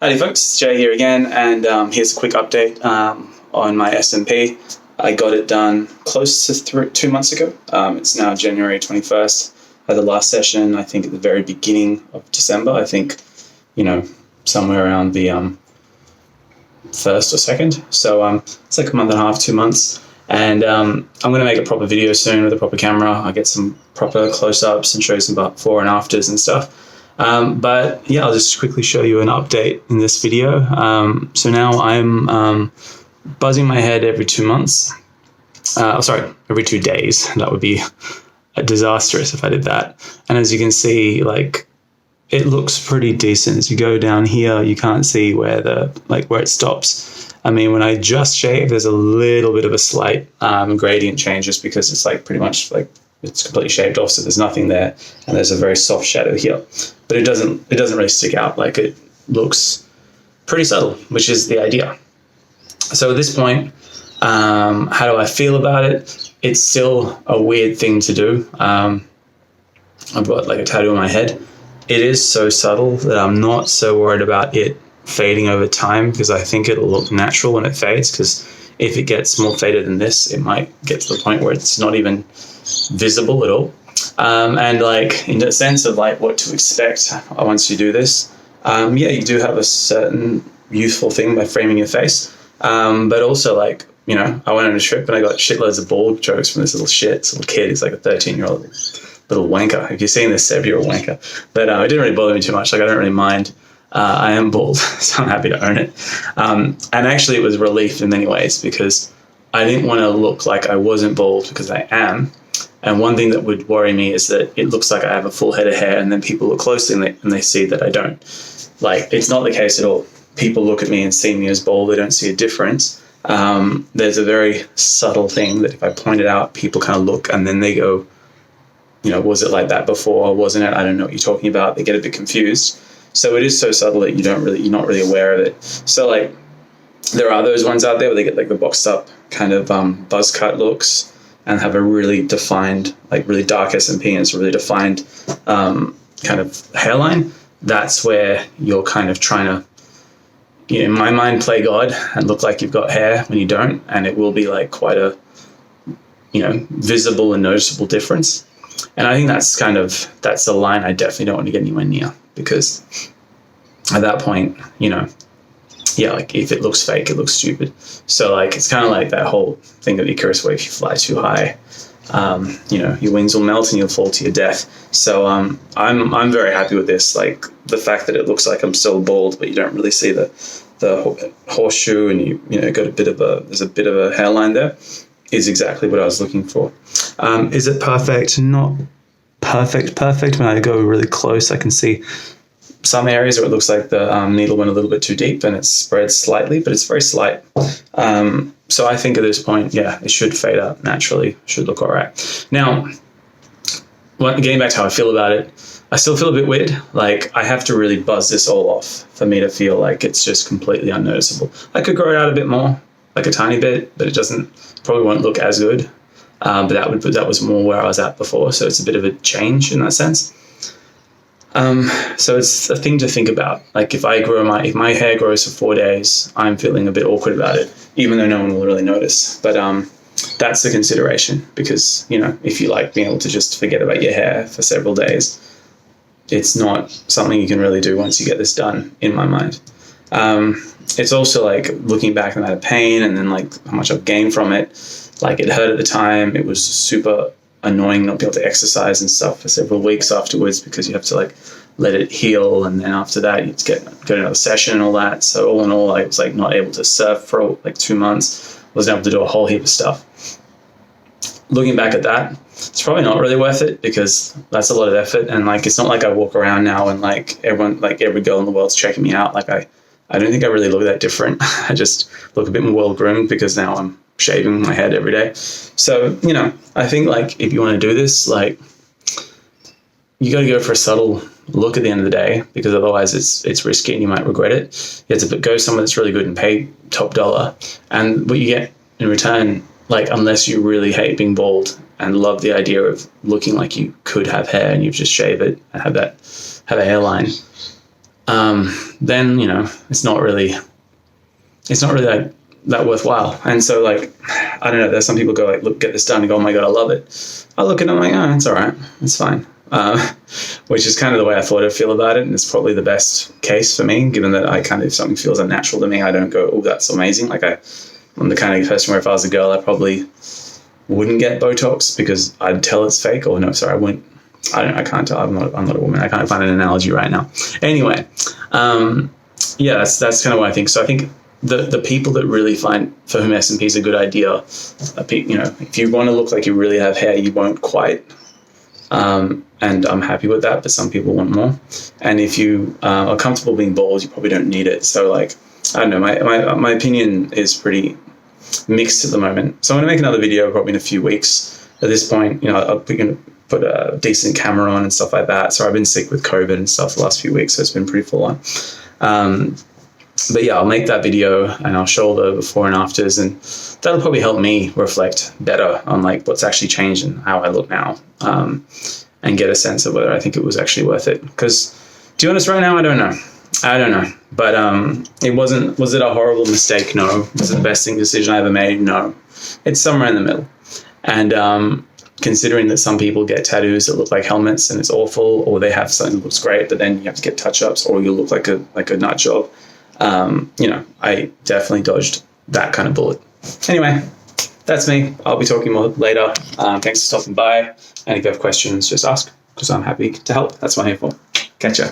Howdy folks, it's Jay here again, and here's a quick update on my SMP. I got it done close to 2 months ago. It's now January 21st. I had the last session, I think, at the very beginning of December. I think, somewhere around the 1st or 2nd. So it's like a month and a half, 2 months. And I'm going to make a proper video soon with a proper camera. I'll get some proper close-ups and show you some before and afters and stuff. But yeah, I'll just quickly show you an update in this video. So now I'm buzzing my head every 2 months. Every 2 days. That would be disastrous if I did that. And as you can see, it looks pretty decent. As you go down here, you can't see where it stops. I mean, when I just shave, there's a little bit of a slight gradient change just because it's pretty much it's completely shaved off, so there's nothing there, and there's a very soft shadow here. But it doesn't really stick out. It looks pretty subtle, which is the idea. So at this point, how do I feel about it? It's still a weird thing to do. I've got a tattoo on my head. It is so subtle that I'm not so worried about it fading over time, because I think it'll look natural when it fades, because if it gets more faded than this, it might get to the point where it's not even visible at all. And in the sense of what to expect once you do this, you do have a certain youthful thing by framing your face, but also I went on a trip and I got shitloads of bald jokes from this little kid. He's like a 13-year-old little wanker. If you've seen this, Seb, you're a wanker. But it didn't really bother me too much. I don't really mind. I am bald, so I'm happy to own it. And actually it was relief in many ways, because I didn't want to look like I wasn't bald, because I am. And one thing that would worry me is that it looks like I have a full head of hair, and then people look closely and they see that I don't. It's not the case at all. People look at me and see me as bald. They don't see a difference. There's a very subtle thing that if I point it out, people kind of look and then they go, was it like that before? Wasn't it? I don't know what you're talking about. They get a bit confused. So it is so subtle that you're not really aware of it. So there are those ones out there where they get the boxed up kind of buzz cut looks and have a really defined, really dark SMP, and it's a really defined kind of hairline. That's where you're kind of trying to, in my mind, play God and look like you've got hair when you don't, and it will be quite a, visible and noticeable difference. And I think that's the line I definitely don't want to get anywhere near, because at that point, if it looks fake, it looks stupid. So it's kind of that whole thing of Icarus, where if you fly too high, your wings will melt and you'll fall to your death. So I'm very happy with this. The fact that it looks like I'm still bald, but you don't really see the horseshoe, and you got there's a bit of a hairline there, is exactly what I was looking for. Is it perfect? Not perfect. When I go really close, I can see some areas where it looks like the needle went a little bit too deep and it spreads slightly, but it's very slight. So I think at this point, it should fade out naturally. Should look all right. Now, getting back to how I feel about it, I still feel a bit weird. I have to really buzz this all off for me to feel like it's just completely unnoticeable. I could grow it out a bit more, a tiny bit, but probably won't look as good. But that was more where I was at before, so it's a bit of a change in that sense. So it's a thing to think about. If my hair grows for 4 days, I'm feeling a bit awkward about it, even though no one will really notice. But that's the consideration, because if you like being able to just forget about your hair for several days, it's not something you can really do once you get this done, in my mind. It's also looking back on that pain, and then how much I've gained from it. It hurt at the time. It was super annoying not being able to exercise and stuff for several weeks afterwards, because you have to let it heal, and then after that you get another session and all that. So all in all, I was not able to surf for 2 months. I wasn't able to do a whole heap of stuff. Looking back at that, it's probably not really worth it, because that's a lot of effort, and it's not like I walk around now and everyone, every girl in the world's checking me out. I don't think I really look that different. I just look a bit more well groomed, because now I'm shaving my head every day. So, I think if you want to do this, you got to go for a subtle look at the end of the day, because otherwise it's risky and you might regret it. You have to go somewhere that's really good and pay top dollar. And what you get in return, unless you really hate being bald and love the idea of looking like you could have hair and you just shave it and have a hairline, then, you know, it's not really like that worthwhile. And so, like, I don't know, there's some people go like, look, get this done, and go, oh my God, I love it. I look at it, I'm like, oh, it's all right, it's fine. Which is kind of the way I thought I'd feel about it, and it's probably the best case for me, given that if something feels unnatural to me, I don't go, oh, that's amazing. Like, I'm the kind of person where if I was a girl, I probably wouldn't get Botox because I'd tell it's fake. Or no, sorry, I wouldn't. I can't tell. I'm not a woman. I can't find an analogy right now. Anyway, yeah, that's kind of what I think. So I think the people that really find for whom SMP is a good idea, you know, if you want to look like you really have hair, you won't quite. And I'm happy with that, but some people want more. And if you are comfortable being bald, you probably don't need it. So, like, I don't know, my opinion is pretty mixed at the moment. So I'm going to make another video probably in a few weeks. At this point, you know, we can put a decent camera on and stuff like that. So I've been sick with COVID and stuff the last few weeks, so it's been pretty full on. But yeah, I'll make that video and I'll show the before and afters, and that'll probably help me reflect better on like what's actually changed and how I look now, and get a sense of whether I think it was actually worth it. Because to be honest, right now, I don't know. But was it a horrible mistake? No. Was it the best decision I ever made? No. It's somewhere in the middle. And considering that some people get tattoos that look like helmets and it's awful, or they have something that looks great, but then you have to get touch-ups, or you look like a nut job. You know, I definitely dodged that kind of bullet. Anyway, that's me. I'll be talking more later. Thanks for stopping by. And if you have questions, just ask, because I'm happy to help. That's what I'm here for. Catch ya.